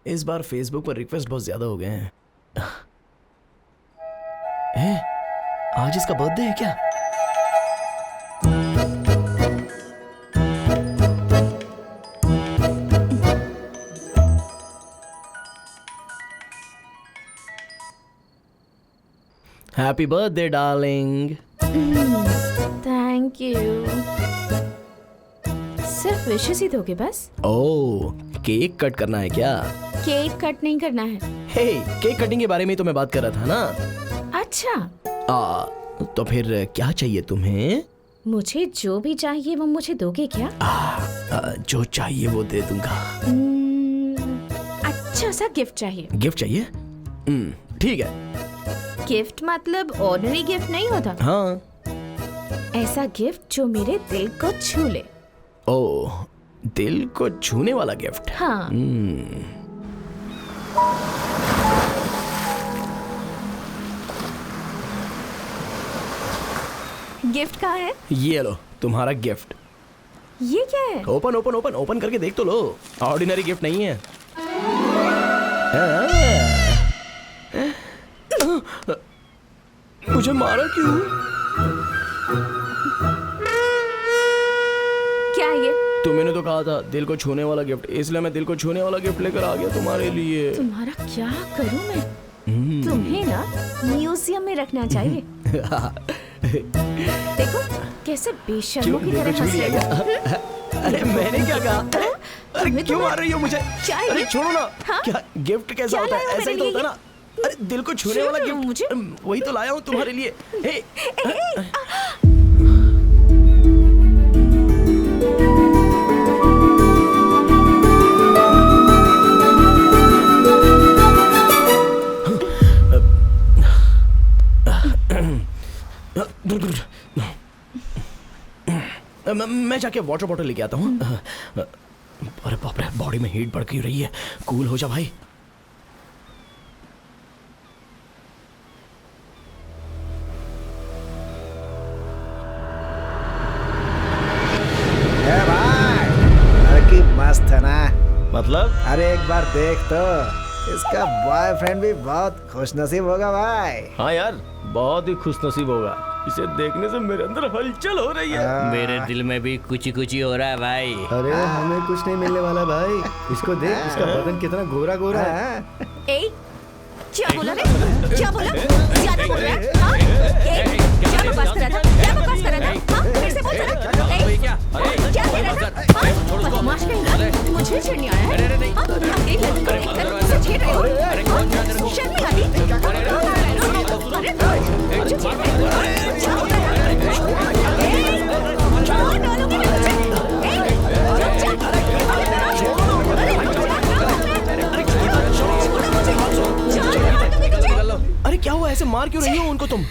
इस बार फेसबुक पर रिक्वेस्ट बहुत ज्यादा हो गए हैं। आज इसका बर्थडे है क्या? Happy birthday darling. Thank you. सिर्फ विशेस ही दोगे बस? ओह, केक कट करना है क्या? केक कट नहीं करना है। हे, केक कटिंग के बारे में तो मैं बात कर रहा था ना। अच्छा, तो फिर क्या चाहिए तुम्हें? मुझे जो भी चाहिए वो मुझे दोगे क्या? जो चाहिए वो दे दूंगा। अच्छा सा गिफ्ट चाहिए। गिफ्ट चाहिए? ठीक है। गिफ्ट मतलब ऑर्डिनरी गिफ्ट नहीं होता। हाँ। ऐसा गिफ्ट जो मेरे दिल को छू ले। ओह, दिल को छूने वाला गिफ्ट। हाँ। गिफ्ट कहाँ है? ये लो तुम्हारा गिफ्ट। ये क्या है? ओपन ओपन ओपन ओपन करके देख तो लो। ऑर्डिनरी गिफ्ट नहीं है। मुझे मारा क्यों? क्या ये? तुमने तो कहा था दिल को छूने वाला गिफ्ट, इसलिए मैं दिल को छूने वाला गिफ्ट लेकर आ गया तुम्हारे लिए। तुम्हारा क्या करूं मैं? तुम्हें ना म्यूजियम में रखना चाहिए। देखो कैसे बेशर्मों की तरह हंस रहे हो। अरे मैंने क्या कहा? अरे क्यों मार रही हो मुझे? अरे छोड़ो ना। हाँ? क्या गिफ्ट कैसा होता है? ऐसा ही तो होता है ना। अरे दिल को छूने वाला गिफ्ट मुझे वही तो लाया हूँ तुम्हारे लिए। हे मैं जाके वाटर बॉटल लेके आता हूँ। अरे बाप रे, बॉडी में हीट बढ़ रही है। कूल हो जा भाई। लड़की मस्त है ना? मतलब? अरे एक बार देख तो, इसका बॉयफ्रेंड भी बहुत खुशनसीब होगा भाई। हाँ यार, बहुत ही खुशनसीब होगा। इसे देखने से मेरे अंदर हलचल हो रही है। मेरे दिल में भी कुछ हो रहा है भाई। अरे हमें कुछ नहीं मिलने वाला भाई। इसको देख, इसका बदन कितना गोरा गोरा है। क्या बोला रे? क्या बोला? ज्यादा बोल रहा है? हाँ? क्या बकवास कर रहा था? क्या बकवास कर रहा था? हाँ? फिर से बोल जरा। क्या कह रहा था? हाँ? बदमाश कहीं मुझे छेड़ने आया है? हाँ? अकेले लड़की को देखकर मुझे छेड़ रहे हो? हाँ? शर्म नहीं आती? अरे मुझे छेड़ रहे हो? क्या हो रहा है? छोड़ डालोगे ना मुझे? अरे क्या हुआ? ऐसे मार क्यों रही हो उनको तुम?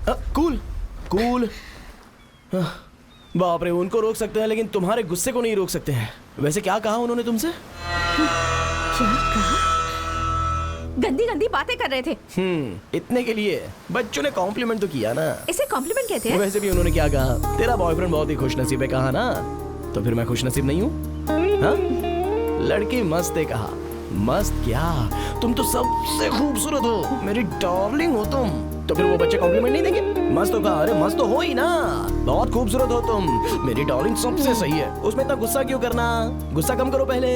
Cool cool. बाप रे, उनको रोक सकते हैं लेकिन तुम्हारे गुस्से को नहीं रोक सकते हैं। वैसे क्या कहा उन्होंने तुमसे? क्या कहा? गंदी गंदी बातें कर रहे थे। इतने के लिए बच्चों ने कॉम्प्लीमेंट तो किया ना। इसे कॉम्प्लीमेंट कहते हैं? वैसे भी उन्होंने क्या कहा? तेरा बॉयफ्रेंड बहुत ही खुशनसीब है कहा ना, तो फिर मैं खुशनसीब नहीं हूँ? हाँ? लड़की मस्त है कहा। मस्त क्या, तुम तो सबसे खूबसूरत हो, मेरी डार्लिंग हो तुम। तो फिर वो बच्चे कॉम्प्लीमेंट नहीं देंगे? मस्त हो कहा। अरे मस्त तो हो ही ना, बहुत खूबसूरत हो तुम, मेरी डार्लिंग सबसे सही है। उसमें इतना गुस्सा क्यों करना? गुस्सा कम करो पहले।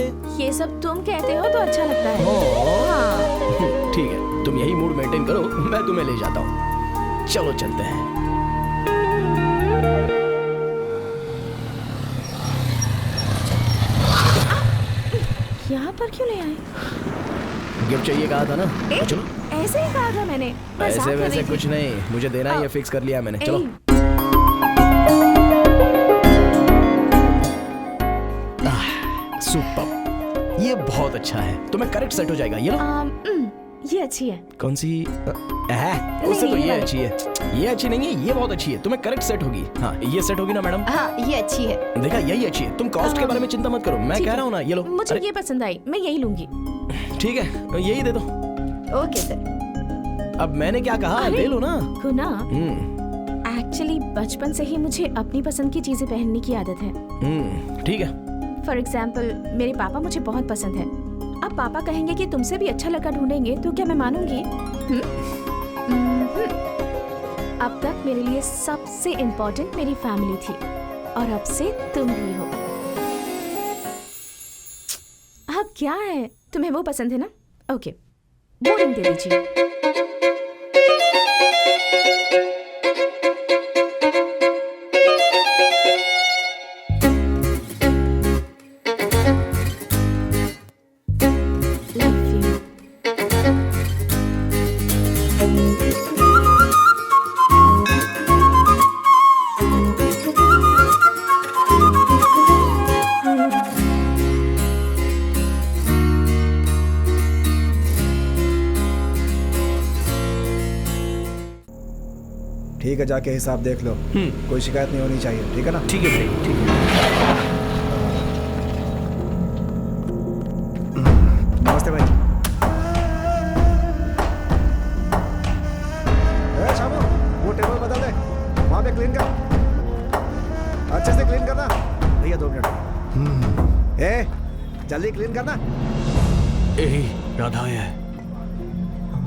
ये सब तुम कहते हो तो अच्छा लगता है। हाँ। ठीक है, तुम यही मूड मेंटेन करो, मैं तुम्हें ले जाता हूँ। चलो चलते हैं। यहाँ पर क्यों ले आए? गिफ्ट चाहिए कहा था ना? चलो। ऐसे ही कहा था मैंने। ऐसे वैसे कुछ नहीं, मुझे देना है, ये फिक्स कर लिया मैंने। चलो। सुपर, ये बहुत अच्छा है, तुम्हें करेक्ट सेट हो जाएगा। ये लो। ये अच्छी है। कौन सी? उससे तो ये अच्छी है। ये अच्छी नहीं है, ये बहुत अच्छी है, तुम्हें करेक्ट सेट होगी। हाँ, ये सेट होगी ना मैडम? हाँ, ये अच्छी है। देखा, यही अच्छी है। तुम कॉस्ट के बारे में चिंता मत करो, मैं कह रहा हूँ ना। ये लो। मुझे ये पसंद आई, मैं यही लूंगी। ठीक है, यही दे दो। Okay sir. अब मैंने क्या कहा, ले लो ना। गुना, एक्चुअली बचपन से ही मुझे अपनी पसंद की चीजें पहनने की आदत है। ठीक है। फॉर एग्जाम्पल, मेरे पापा मुझे बहुत पसंद है अब पापा कहेंगे कि तुमसे भी अच्छा लड़का ढूंढेंगे तो क्या मैं मानूंगी? अब तक मेरे लिए सबसे इम्पोर्टेंट मेरी फैमिली थी और अब से तुम भी हो। अब क्या है, तुम्हें वो पसंद है ना? ओके, वो रिंग दे दीजिए। ठीक है, जाके हिसाब देख लो। कोई शिकायत नहीं होनी चाहिए, ठीक है ना? ठीक है भाई, ठीक है। नमस्ते भाई। शामू, वो टेबल बदल दे, वहां पे क्लीन कर, अच्छे से क्लीन करना भैया। 2 मिनट। जल्दी क्लीन करना। यही राधा है,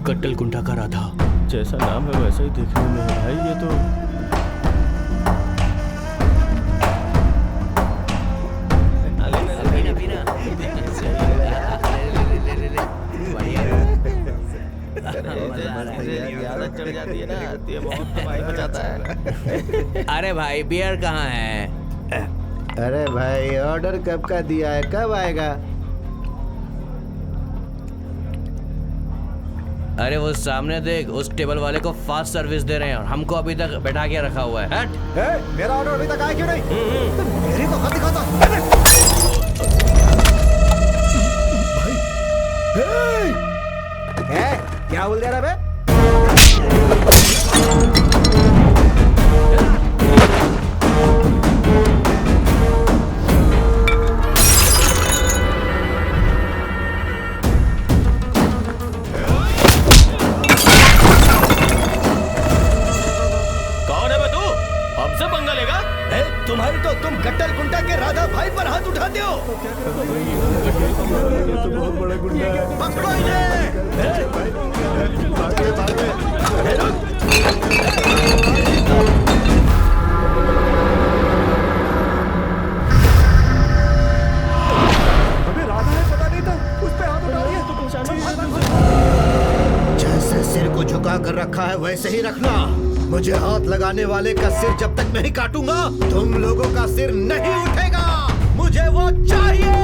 कट्टल कुंटा का राधा। जैसा नाम है वैसा ही दिखने में है भाई ये तो। अरे भाई बियर कहाँ है? अरे भाई ऑर्डर कब का दिया है, कब आएगा? अरे वो सामने देख, उस टेबल वाले को फास्ट सर्विस दे रहे हैं और हमको अभी तक बैठा के रखा हुआ है। हट! मेरा ऑर्डर अभी तक आया क्यों नहीं? मेरी को हाथ दिखाता। क्या बोल दे रहा बे? तुम्हारी तो तुम कट्टल कुंटा के राधा भाई पर हाथ उठाते हो। ये तो बहुत बड़ा गुंडा है। पकड़ो इन्हें। अबे राधा है, पता नहीं था, उस पे हाथ उठा लिया। जैसे सिर को झुका कर रखा है वैसे ही रखना। मुझे हाथ लगाने वाले का सिर जब तक नहीं काटूंगा तुम लोगों का सिर नहीं उठेगा। मुझे वो चाहिए।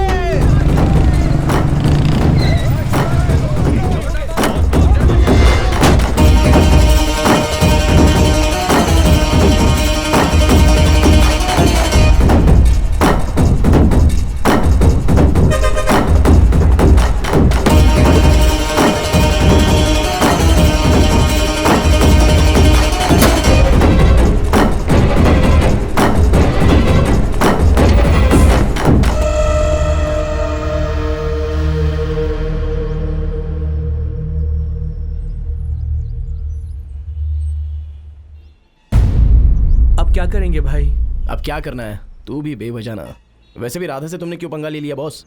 क्या करेंगे भाई? अब क्या करना है, तू भी बेवजह ना। वैसे भी राधा से तुमने क्यों पंगा ले लिया बॉस?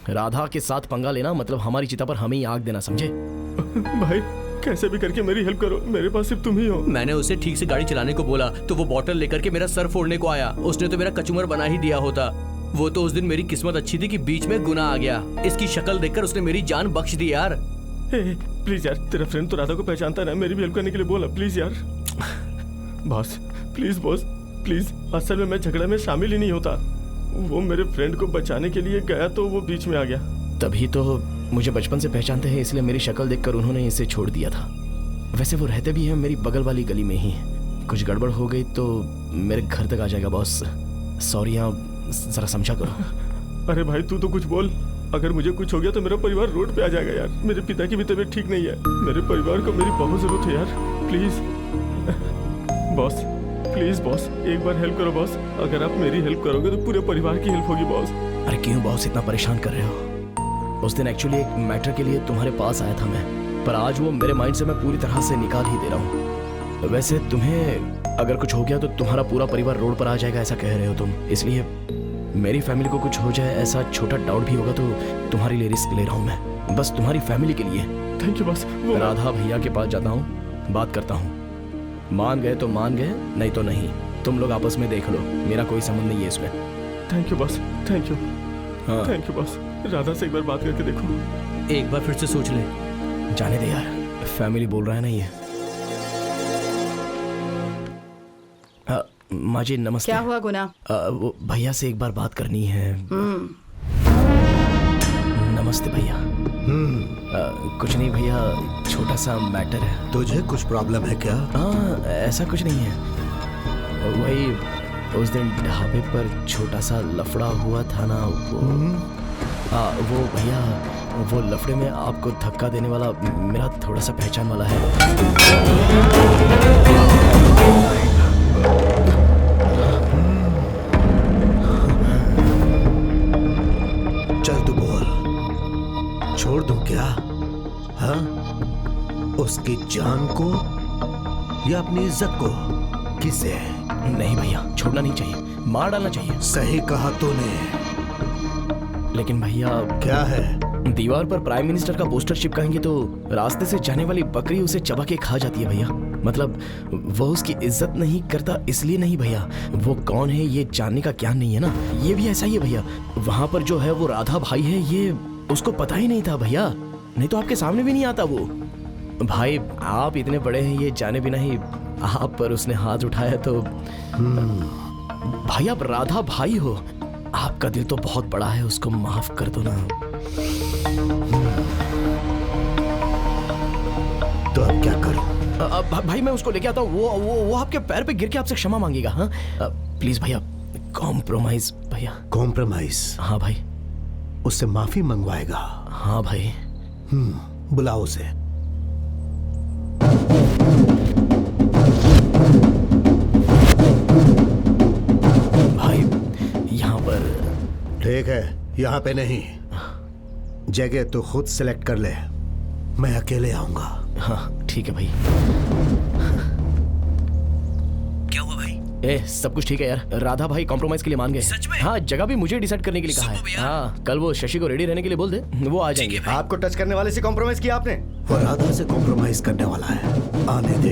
राधा के साथ पंगा लेना मतलब हमारी चिता पर हमें ही आग देना, समझे? भाई कैसे भी करके मेरी हेल्प करो, मेरे पास सिर्फ तुम ही हो। मैंने उसे ठीक से गाड़ी चलाने को बोला तो वो बॉटल लेकर के मेरा सर फोड़ने को आया। उसने तो मेरा कचूमर बना ही दिया होता। वो तो उस दिन मेरी किस्मत अच्छी थी कि बीच में गुनाह आ गया। इसकी शक्ल देखकर उसने मेरी जान बख्श दी यार। प्लीज यार, तेरा फ्रेंड तो राधा को पहचानता है, मेरी भी हेल्प करने के लिए बोला प्लीज यार। Boss please, boss please. असल में मैं झगड़ा में शामिल ही नहीं होता। वो मेरे फ्रेंड को बचाने के लिए गया तो वो बीच में आ गया। तभी तो मुझे बचपन से पहचानते हैं, इसलिए मेरी शक्ल देखकर उन्होंने इसे छोड़ दिया था। वैसे वो रहते भी हैं मेरी बगल वाली गली में ही। कुछ गड़बड़ हो गई तो मेरे घर तक आ जाएगा बॉस। सॉरी, आप जरा समझा करो। अरे भाई तू तो कुछ बोल। अगर मुझे कुछ हो गया तो मेरा परिवार रोड पे आ जाएगा यार। मेरे पिता की भी तबीयत ठीक नहीं है। मेरे परिवार को मेरी बहुत जरूरत है यार, प्लीज बॉस। प्लीज बॉस, एक बार हेल्प करो बॉस। अगर आप मेरी हेल्प करोगे तो पूरे परिवार की हेल्प होगी बॉस। अरे क्यों बॉस इतना परेशान कर रहे हो? उस दिन एक्चुअली एक मैटर के लिए तुम्हारे पास आया था मैं, पर आज वो मेरे माइंड से मैं पूरी तरह से निकाल ही दे रहा हूँ। वैसे तुम्हें अगर कुछ हो गया तो तुम्हारा पूरा परिवार रोड पर आ जाएगा ऐसा कह रहे हो तुम, इसलिए मेरी फैमिली को कुछ हो जाए ऐसा छोटा डाउट भी होगा तो तुम्हारे लिए रिस्क ले रहा हूँ मैं, बस तुम्हारी फैमिली के लिए। Thank you boss. वो राधा भैया के पास जाता हूँ, बात करता हूँ, मान गए तो मान गए, नहीं तो नहीं। तुम लोग आपस में देख लो, मेरा कोई संबंध नहीं है इसमें। Thank you boss, thank you, हाँ थैंक यू बॉस। राधा से एक बार बात करके देखो। एक बार फिर से सोच ले। जाने दे यार, फैमिली बोल रहा है ना ये। माँ जी नमस्ते। क्या हुआ गुना? वो भैया से एक बार बात करनी है। नमस्ते भैया। कुछ नहीं भैया, छोटा सा मैटर है। तुझे कुछ प्रॉब्लम है क्या? हाँ ऐसा कुछ नहीं है, वही उस दिन ढाबे पर छोटा सा लफड़ा हुआ था ना वो भैया, वो लफड़े में आपको धक्का देने वाला मेरा थोड़ा सा पहचान वाला है। चल तू बोल, छोड़ दूं क्या? हाँ, उसकी जान को या अपनी इज्जत को? किसे? नहीं भैया, छोड़ना नहीं चाहिए, मार डालना चाहिए। सही कहा तूने। लेकिन भैया क्या है? दीवार पर प्राइम मिनिस्टर का पोस्टर चिपकाएंगे तो रास्ते से जाने वाली बकरी उसे चबा के खा जाती है भैया। मतलब वो उसकी इज्जत नहीं करता इसलिए नहीं भैया, वो कौन है ये जानने का ज्ञान नहीं है ना। ये भी ऐसा ही है भैया, वहां पर जो है वो राधा भाई है, ये उसको पता ही नहीं था भैया, नहीं तो आपके सामने भी नहीं आता वो। भाई आप इतने बड़े हैं ये जाने बिना ही आप पर उसने हाथ उठाया तो भाई आप राधा भाई हो, आपका दिल तो बहुत बड़ा है, उसको माफ कर दो ना। तो अब क्या करूं? भाई मैं उसको लेके आता हूँ, वो आपके पैर पे गिर के आपसे क्षमा मांगेगा। हाँ प्लीज भैया, कॉम्प्रोमाइज भैया। कॉम्प्रोमाइज? हाँ भाई। उससे माफी मंगवाएगा? हाँ भाई। बुलाओ उसे। भाई यहाँ पर। ठीक है, यहाँ पे नहीं, जगह तो खुद सिलेक्ट कर ले, मैं अकेले आऊंगा। हाँ ठीक है भाई। क्या हुआ भाई? ए सब कुछ ठीक है यार, राधा भाई कॉम्प्रोमाइज के लिए मान गए। सच में? हाँ जगह भी मुझे डिसाइड करने के लिए कहा है। हाँ कल वो शशि को रेडी रहने के लिए बोल दे, वो आ जाएंगे। आपको टच करने वाले से कॉम्प्रोमाइज किया आपने? वो राधा से कॉम्प्रोमाइज करने वाला है, आने दे।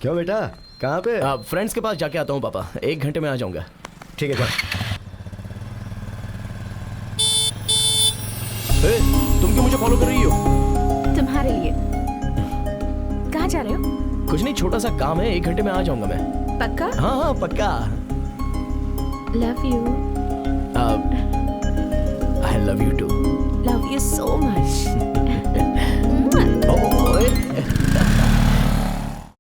क्यों बेटा, कहाँ पे? फ्रेंड्स के पास जाके आता हूँ पापा, 1 घंटे में आ जाऊंगा। ठीक है जा। तुम क्यों मुझे फॉलो कर रही हो? तुम्हारे लिए। कहाँ जा रहे हो? कुछ नहीं, छोटा सा काम है, 1 घंटे में आ जाऊंगा मैं। पक्का? हाँ हाँ पक्का। Love you.